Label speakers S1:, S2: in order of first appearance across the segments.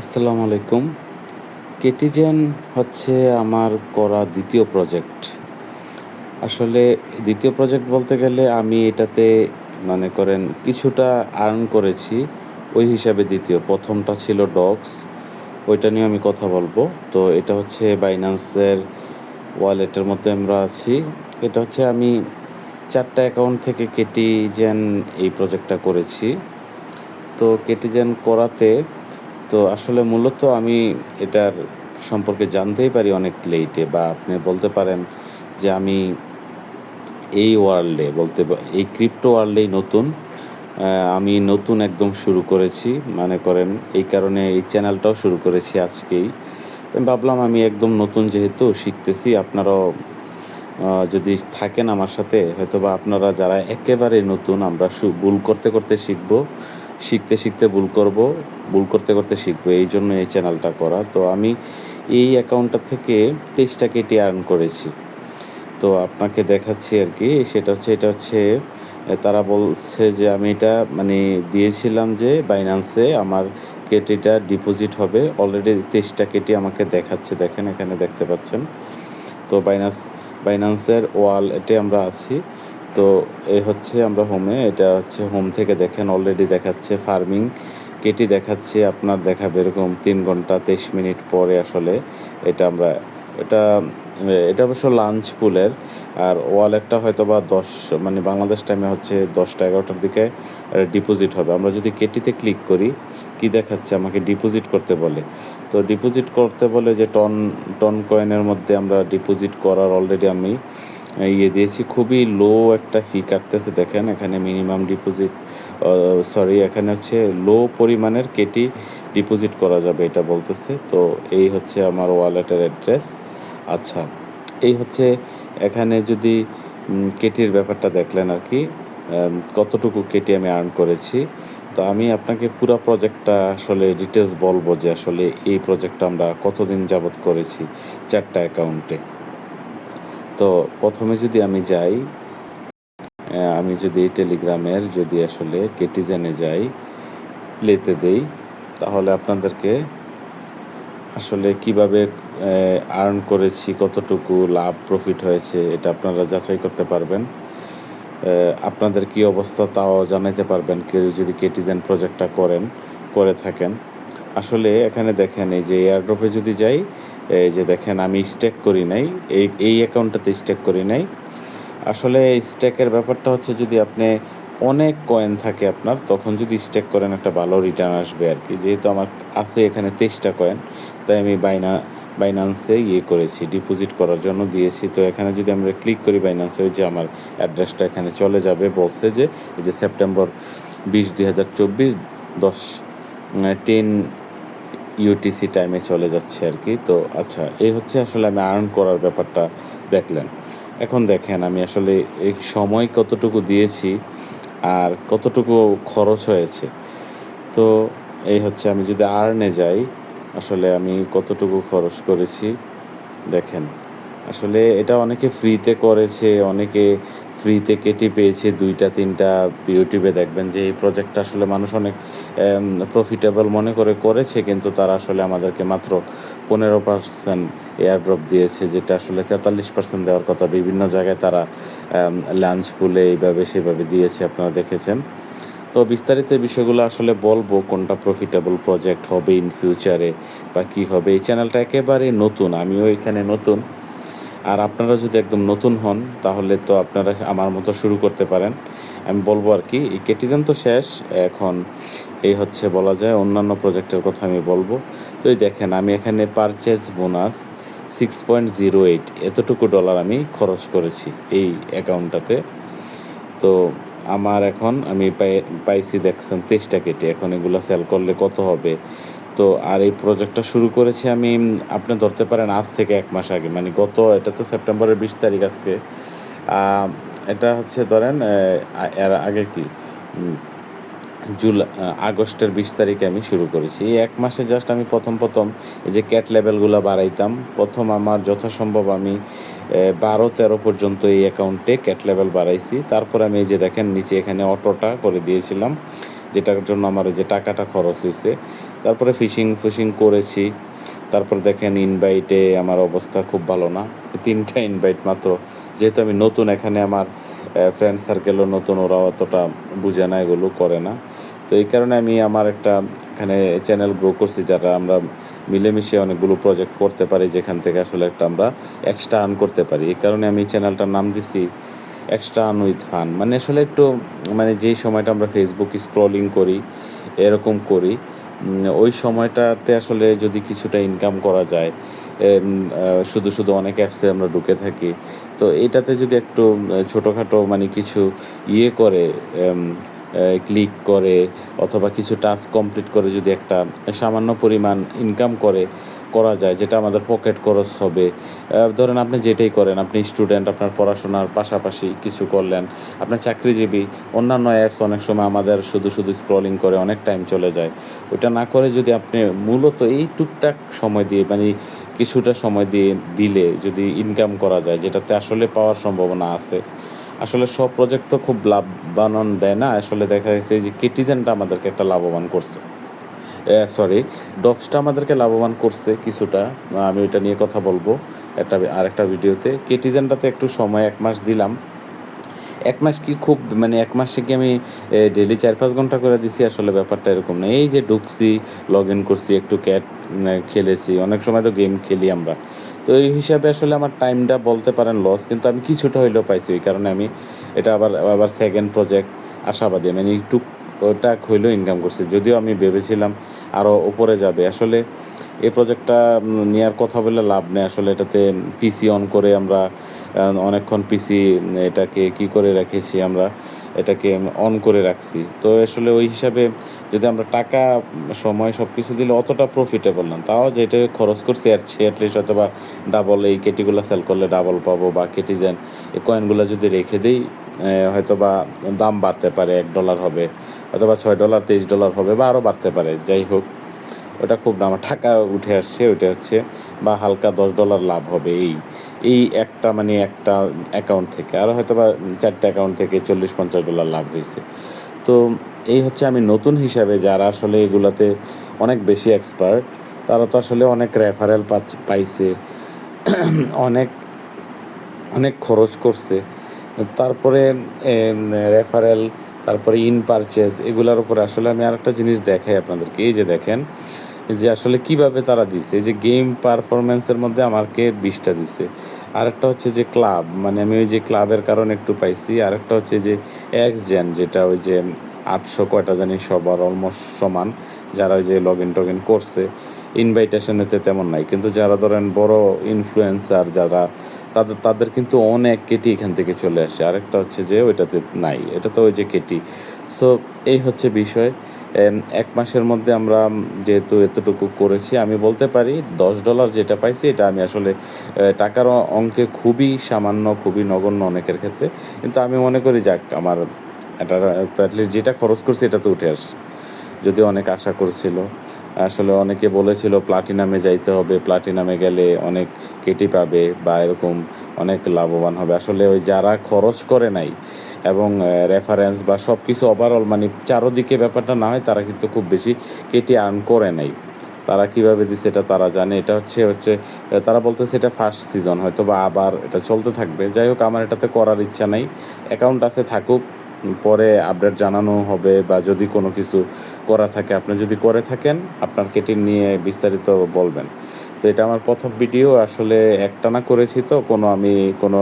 S1: আসসালামু আলাইকুম। কেটিজেন হচ্ছে আমার করা দ্বিতীয় প্রজেক্ট। আসলে দ্বিতীয় প্রজেক্ট বলতে গেলে আমি এটাতে মনে করেন কিছুটা আর্ন করেছি। ওই হিসাবে দ্বিতীয়। ১ম টা ছিল ডগস। ওইটা নিয়ে আমি কথা বলবো। তো এটা হচ্ছে বাইন্যান্সের ওয়ালেটের মধ্যে আমরা আছি। এটা হচ্ছে আমি ৪ টা অ্যাকাউন্ট থেকে কেটিজেন এই প্রজেক্টটা করেছি। তো কেটিজেন করাতে তো আসলে মূলত আমি এটার সম্পর্কে জানতেই পারি অনেক লেটে, বা আপনি বলতে পারেন যে আমি এই ওয়ার্ল্ডে এই ক্রিপ্টো ওয়ার্ল্ডেই নতুন। আমি নতুন একদম শুরু করেছি মনে করেন, এই কারণে এই চ্যানেলটাও শুরু করেছি আজকেই। আমি ভাবলাম আমি একদম নতুন যেহেতু শিখতেছি, আপনারাও যদি থাকেন আমার সাথে, হয়তোবা আপনারা যারা একেবারে নতুন, আমরা ভুল করতে করতে শিখবো, শিখতে শিখতে ভুল করব, ভুল করতে করতে শিখবো, এই জন্য এই চ্যানেলটা করা। তো আমি এই অ্যাকাউন্টটা থেকে 23টা কেটি আর্ন করেছি। তো আপনাকে দেখাচ্ছি আর কি। এটা হচ্ছে তারা বলছে যে আমি এটা মানে দিয়েছিলাম যে বাইন্যান্সে আমার কেটিটা ডিপোজিট হবে। অলরেডি 23টা কেটি আমাকে দেখাচ্ছে, দেখেন এখানে দেখতে পাচ্ছেন। তো বাইন্যান্সের ওয়ালেটে আমরা আছি। তো এই হচ্ছে আমরা হোমে, এটা হচ্ছে হোম থেকে দেখেন অলরেডি দেখাচ্ছে ফার্মিং কেটি দেখাচ্ছে, আপনার দেখাবে এরকম 3 ঘন্টা 23 মিনিট পরে আসলে এটা আমরা এটা এটা অবশ্য লাঞ্চ পুলের। আর ওয়ালেটটা হয়তো বা মানে বাংলাদেশ টাইমে হচ্ছে 10টা 11টার দিকে ডিপোজিট হবে। আমরা যদি কেটিতে ক্লিক করি, কি দেখাচ্ছে, আমাকে ডিপোজিট করতে বলে। তো ডিপোজিট করতে বলে যে টন কয়েনের মধ্যে আমরা ডিপোজিট করার অলরেডি আমি দিয়েছি। খুবই লো একটা ফি কাটতেছে, দেখেন এখানে মিনিমাম ডিপোজিট, এখানে হচ্ছে লো পরিমাণের কেটি ডিপোজিট করা যাবে এটা বলতেছে। তো এই হচ্ছে আমার ওয়ালেটের অ্যাড্রেস। আচ্ছা, এই হচ্ছে এখানে যদি কেটির ব্যাপারটা দেখলেন আর কি, কতটুকু কেটি আমি আর্ন করেছি। তো আমি আপনাকে পুরো প্রজেক্টটা আসলে ডিটেলস বলবো যে আসলে এই প্রজেক্টটা আমরা কতদিন যাবত করেছি 4টা অ্যাকাউন্টে। তো প্রথমে যদি আমি যাই, আমি যদি টেলিগ্রামের যদি আসলে কেটিজেনে যাই, প্লেতে দেই, তাহলে আপনাদেরকে আসলে কিভাবে আর্ন করেছি, কতটুকু লাভ প্রফিট হয়েছে, এটা আপনারা যাচাই করতে পারবেন। আপনাদের কি অবস্থা তাও জানাইতে পারবেন কেউ যদি কেটিজেন প্রজেক্টটা করে থাকেন। আসলে এখানে দেখেন এই যে এয়ারড্রপে যদি যাই, এই যে দেখেন আমি স্টেক করি নাই, এই অ্যাকাউন্টটাতে স্টেক করি নাই। আসলে স্টেকের ব্যাপারটা হচ্ছে যদি আপনি অনেক কয়েন থাকে আপনার, তখন যদি স্টেক করেন একটা ভালো রিটার্ন আসবে আর কি। যেহেতু আমার আছে এখানে 23টা কয়েন, তাই আমি বাইন্যান্সে করেছি, ডিপোজিট করার জন্য দিয়েছি। তো এখানে যদি আমরা ক্লিক করি বাইন্যান্সে, ওই যে আমার অ্যাড্রেসটা এখানে চলে যাবে, বলছে যে এই যে সেপ্টেম্বর 20 2024 10 ইউটিসি টাইমে চলে যাচ্ছে আর কি। তো আচ্ছা, এই হচ্ছে আসলে আমি আর্ন করার ব্যাপারটা দেখলেন। এখন দেখেন আমি আসলে এই সময় কতটুকু দিয়েছি আর কতটুকু খরচ হয়েছে। তো এই হচ্ছে আমি যদি আর্নে যাই, আসলে আমি কতটুকু খরচ করেছি দেখেন। আসলে এটা অনেকে ফ্রিতে করেছে, অনেকে ফ্রিতে কেটে পেয়েছে 2টা 3টা। ইউটিউবে দেখবেন যে এই প্রজেক্টটা আসলে মানুষ অনেক প্রফিটেবল মনে করে করেছে, কিন্তু তারা আসলে আমাদেরকে মাত্র 15% এয়ারড্রপ দিয়েছে, যেটা আসলে 43% দেওয়ার কথা। বিভিন্ন জায়গায় তারা লাঞ্চ পুলে এইভাবে সেভাবে দিয়েছে, আপনারা দেখেছেন। তো বিস্তারিত বিষয়গুলো আসলে বলবো, কোনটা প্রফিটেবল প্রজেক্ট হবে ইন ফিউচারে বা কী হবে। এই চ্যানেলটা একেবারে নতুন, আমিও এখানে নতুন। আর আপনারা যদি একদম নতুন হন, তাহলে তো আপনারা আমার মতো শুরু করতে পারেন। আমি বলবো আর কি, এই কেটিজেন তো শেষ, এখন এই হচ্ছে বলা যায় অন্যান্য প্রজেক্টের কথা আমি বলবো। তো এই দেখেন আমি এখানে পারচেজ বোনাস 6.08 এতটুকু ডলার আমি খরচ করেছি এই অ্যাকাউন্টটাতে। তো আমার এখন আমি পাইছি দেখছেন 23টা কেটে। এখন এগুলো সেল করলে কত হবে। তো আর এই প্রজেক্টটা শুরু করেছি আমি, আপনি ধরতে পারেন আজ থেকে 1 মাস আগে, মানে এটা তো সেপ্টেম্বরের 20 তারিখ আজকে। এটা হচ্ছে ধরেন এর আগে কি আগস্টের 20 তারিখে আমি শুরু করেছি। এই 1 মাসে জাস্ট আমি প্রথম এই যে ক্যাট লেভেলগুলো বাড়াইতাম। প্রথম আমার যথাসম্ভব আমি 12-13 পর্যন্ত এই অ্যাকাউন্টে ক্যাট লেভেল বাড়াইছি। তারপর আমি এই যে দেখেন নিচে এখানে অটোটা করে দিয়েছিলাম, যেটার জন্য আমার ওই যে টাকাটা খরচ হয়েছে। তারপরে ফিশিং করেছি। তারপর দেখেন ইনভাইটে আমার অবস্থা খুব ভালো না, 3টা ইনভাইট মাত্র। যেহেতু আমি নতুন এখানে, আমার ফ্রেন্ড সার্কেলও নতুন, ওরা অতটা বুঝে না, এগুলো করে না। তো এই কারণে আমি আমার একটা এখানে চ্যানেল গ্রো করছি, যারা আমরা মিলেমিশে অনেকগুলো প্রজেক্ট করতে পারি, যেখান থেকে আসলে একটা আমরা এক্সট্রা আর্ন করতে পারি। এই কারণে আমি চ্যানেলটার নাম দিছি এক্সট্রা আর্ন উইথ ফান। মানে আসলে একটু, মানে যেই সময়টা আমরা ফেসবুক স্ক্রলিং করি, এরকম করি, ওই সময়টাতে আসলে যদি কিছুটা ইনকাম করা যায়, শুধু শুধু অনেক অ্যাপসে আমরা ঢুকে থাকি, তো এটাতে যদি একটু ছোটোখাটো মানে কিছু করে, ক্লিক করে অথবা কিছু টাস্ক কমপ্লিট করে যদি একটা সামান্য পরিমাণ ইনকাম করা যায়, যেটা আমাদের পকেট খরচ হবে। ধরেন আপনি যেটাই করেন, আপনি স্টুডেন্ট, আপনার পড়াশোনার পাশাপাশি কিছু করলেন, আপনার চাকরিজীবী, অন্যান্য অ্যাপস অনেক সময় আমাদের শুধু শুধু স্ক্রলিং করে অনেক টাইম চলে যায়। ওইটা না করে যদি আপনি মূলত এই টুকটাক সময় দিয়ে, মানে কিছুটা সময় দিলে যদি ইনকাম করা যায়, যেটাতে আসলে পাওয়ার সম্ভাবনা আছে। আসলে সব প্রজেক্ট তো খুব লাভবান দেয় না। আসলে দেখা গেছে যে কিটিজেনটা আমাদেরকে একটা লাভবান করছে, সরি, ডক্সটা আমাদেরকে লাভবান করছে কিছুটা। আমি ওইটা নিয়ে কথা বলবো আরেকটা ভিডিওতে। কিটিজেনটাতে একটু সময় 1 মাস দিলাম। 1 মাস কি খুব, মানে 1 মাসে কি আমি ডেইলি 4-5 ঘন্টা করে দিছি? আসলে ব্যাপারটা এরকম না। এই যে ঢুকছি, লগ ইন করছি, একটু খেলেছি, অনেক সময় তো গেম খেলি আমরা। তো এই হিসাবে আসলে আমার টাইমটা বলতে পারেন লস, কিন্তু আমি কিছুটা হইলেও পাইছি। ওই কারণে আমি এটা আবার সেকেন্ড প্রজেক্ট আশাবাদী, মানে একটু ওটা হইলেও ইনকাম করছি, যদিও আমি ভেবেছিলাম আরও উপরে যাবে। আসলে এই প্রজেক্টটা নেওয়ার কথা বলে লাভ নেই। আসলে এটাতে পিসি অন করে আমরা অনেকক্ষণ এটাকে কি করে রেখেছি, আমরা এটাকে অন করে রাখছি। তো আসলে ওই হিসাবে যদি আমরা টাকা, সময় সব কিছু দিলে অতটা প্রফিটেবল না। তাও যেটা খরচ করছি আর সে অ্যাটলিস্ট হয়তো বা ডাবল, এই কেটিগুলো সেল করলে ডাবল পাবো, বা কেটিজেন এই কয়েনগুলো যদি রেখে দিই, হয়তো বা দাম বাড়তে পারে, $1 হবে, হয়তো বা $6, $23 হবে, বা আরও বাড়তে পারে। যাই হোক, ওটা খুব না, আমার টাকা উঠে আসছে, ওইটা হচ্ছে, বা হালকা $10 লাভ হবে এই একটা, মানে একটা অ্যাকাউন্ট থেকে। আর হয়তো বা 4টা অ্যাকাউন্ট থেকে $40-50 লাভ হয়েছে। তো এই হচ্ছে, আমি নতুন হিসাবে, যারা আসলে এগুলাতে অনেক বেশি এক্সপার্ট, তারা তো আসলে অনেক রেফারেল পাইছে, অনেক অনেক খরচ করছে। তারপরে রেফারেল, তারপরে ইন পারচেজ, এগুলোর উপরে আসলে আমি আরেকটা জিনিস দেখাই আপনাদেরকে। এই যে দেখেন যে আসলে কিভাবে তারা দিছে। এই যে গেম পারফরমেন্সের মধ্যে আমাকে 20টা দিছে। আরেকটা হচ্ছে যে ক্লাব, মানে আমি ওই যে ক্লাবের কারণে একটু পাইছি। আরেকটা হচ্ছে যে এক্সজেন, যেটা ওই যে 800 কয়টা জানি, সবার অলমোস্ট সমান, যারা ওই যে লগ ইন করছে। ইনভাইটেশনেতে তেমন নাই, কিন্তু যারা ধরেন বড় ইনফ্লুয়েন্সার, যারা তাদের কিন্তু অনেক কেটি এখান থেকে চলে আসে। আরেকটা হচ্ছে যে ওইটাতে নাই, এটা তো ওই যে কেটি। সো এই হচ্ছে বিষয়। 1 মাসের মধ্যে আমরা যেহেতু এতটুকু করেছি, আমি বলতে পারি $10 যেটা পাইছি, এটা আমি আসলে টাকার অঙ্কে খুবই সামান্য, খুবই নগণ্য অনেকের ক্ষেত্রে। কিন্তু আমি মনে করি, যাক, আমার এটা অ্যাটলিস্ট যেটা খরচ করছি এটা তো উঠে আসছে। যদিও অনেক আশা করছিল, আসলে অনেকে বলেছিল প্লাটিনামে যাইতে হবে, প্লাটিনামে গেলে অনেক কেটি পাবে, বা এরকম অনেক লাভবান হবে। আসলে ওই যারা খরচ করে নাই, এবং রেফারেন্স বা সব কিছু ওভারঅল, মানে চারোদিকে ব্যাপারটা না হয়, তারা কিন্তু খুব বেশি কেটি আর্ন করে নাই। তারা কীভাবে দিচ্ছে এটা তারা জানে। এটা হচ্ছে তারা বলতেছে এটা ফার্স্ট সিজন, হয়তো বা আবার এটা চলতে থাকবে। যাই হোক, আমার এটাতে করার ইচ্ছা নাই। অ্যাকাউন্ট আছে, থাকুক, পরে আপডেট জানানো হবে, বা যদি কোনো কিছু করা থাকে, আপনি যদি করে থাকেন, আপনার কেটি নিয়ে বিস্তারিত বলবেন। তো এটা আমার প্রথম ভিডিও, আসলে একটানা করেছি, তো আমি কোনো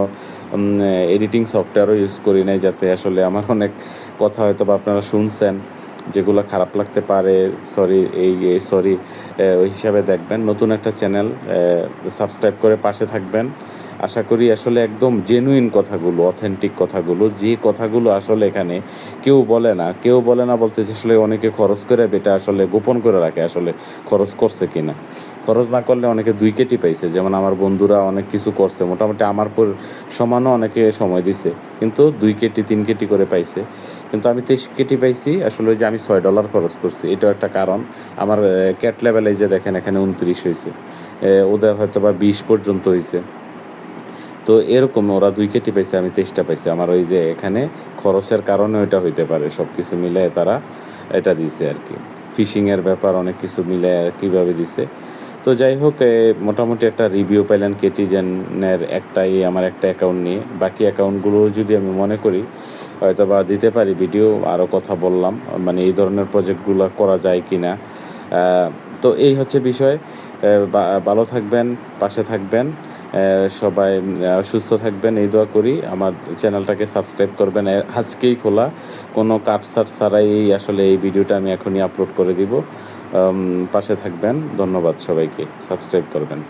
S1: এডিটিং সফটওয়্যারও ইউজ করি নাই, যাতে আসলে আমার অনেক কথা হয়তো বা আপনারা শুনছেন, যেগুলো খারাপ লাগতে পারে, সরি, ওই হিসাবে দেখবেন। নতুন একটা চ্যানেল, সাবস্ক্রাইব করে পাশে থাকবেন। আশা করি আসলে একদম জেনুইন কথাগুলো, অথেন্টিক কথাগুলো, যে কথাগুলো আসলে এখানে কেউ বলে না বলতে, আসলে অনেকে খরচ করে এটা আসলে গোপন করে রাখে, আসলে খরচ করছে কিনা। খরচ না করলে অনেকে 2 কেটি পাইছে, যেমন আমার বন্ধুরা অনেক কিছু করছে, মোটামুটি আমার সমানও অনেকে সময় দিছে, কিন্তু 2 কেটি 3 কেটি করে পাইছে। কিন্তু আমি 23 কেটি পাইছি। আসলে ওই যে আমি $6 খরচ করছি, এটাও একটা কারণ। আমার ক্যাট লেভেলে যে দেখেন, এখানে 29 হয়েছে, ওদের হয়তো বা 20 পর্যন্ত হয়েছে। তো এরকম ওরা 2 কেটি পাইছে, আমি 23টা পাইছি। আমার ওই যে এখানে খরচের কারণে ওইটা হইতে পারে, সব কিছু মিলে তারা এটা দিয়েছে আর কি। ফিশিংয়ের ব্যাপার অনেক কিছু মিলে কীভাবে দিছে। তো যাই হোক, মোটামুটি একটা রিভিউ পেলেন কেটিজেনের আমার একটা অ্যাকাউন্ট নিয়ে। বাকি অ্যাকাউন্টগুলো যদি আমি মনে করি হয়তো বা দিতে পারি ভিডিও, আরও কথা বললাম মানে এই ধরনের প্রজেক্টগুলো করা যায় কি না। তো এই হচ্ছে বিষয়। ভালো থাকবেন, পাশে থাকবেন, সবাই সুস্থ থাকবেন এই দোয়া করি। আমার চ্যানেলটাকে সাবস্ক্রাইব করবেন, আজকেই খোলা, কোনো কাটসাট ছাড়াই আসলে এই ভিডিওটা আমি এখনই আপলোড করে দিব। পাশে থাকবেন, ধন্যবাদ সবাইকে, সাবস্ক্রাইব করবেন।